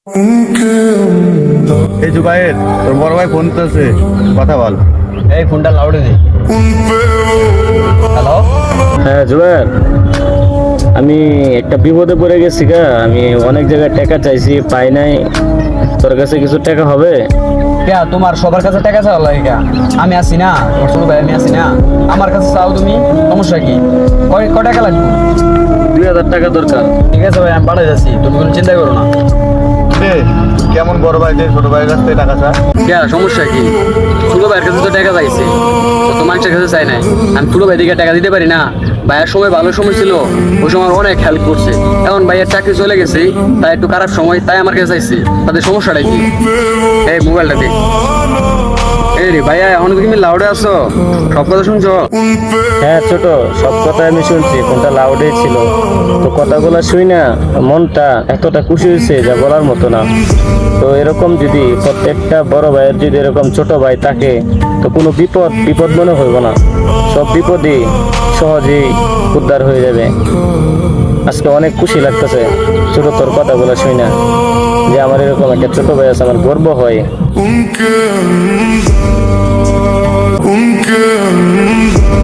এই জুবাইর, তোর বড় ভাই ফোন করতেছে, কথা বল। এই ফোনটা লাউডে দে। হ্যালো। হ্যাঁ জুবাইর, আমি একটা বিপদে পড়ে গেছি গা। আমি অনেক জায়গায় টাকা চাইছি, পাই নাই। তোর কাছে কিছু টাকা হবে? কে তোমার সবার কাছে টাকা চাও লাগে কে? আমি আছি না, তোমার ছোট ভাই আমি আছি না, আমার কাছে চাও তুমি। সমস্যা কি? কয় টাকা লাগবে? 2000 টাকা দরকার। ঠিক আছে ভাই, আমি পাঠিয়ে যাচ্ছি, তুমি কোনো চিন্তা করো না। কেমন বড় ভাই যে ছোট ভাইয়ের কাছ থেকে টাকা চা? কে সমস্যা কি? ছোট ভাইয়ের কাছে তো টাকা চাইছে, তো মানুষের কাছে চাই নাই। আমি ছোট ভাই দিকে টাকা দিতে পারি না। ভাইয়ের সময় ভালো সময় ছিল, ওই সময় অনেক হেল্প করছে। এখন ভাইয়ের চাকরি চলে গেছে, তাই একটু খারাপ সময়, তাই আমার কাছে চাইছে। তাদের সমস্যাটা কি? এই মোবাইলটা দে। এই রে ভাইয়া, এখন তুমি লাউডে আছো, সব কথা শুনছো? হ্যাঁ ছোট, সব কথা আমি শুনছি, ফোনটা লাউডে ছিল। তো কথাগুলো শুই না, মনটা এতটা খুশি হয়েছে যা বলার মতো না। তো এরকম যদি প্রত্যেকটা বড় ভাইয়ের যদি এরকম ছোট ভাই থাকে, তো কোনো বিপদ মনে হইব না। সব বিপদই সহজেই উদ্ধার হয়ে যাবে। আজকে অনেক খুশি লাগতেছে ছোট তোর কথাগুলো শুই না, যে আমার এরকম একটা ছোট ভাই আছে, আমার গর্ব হয়। उनके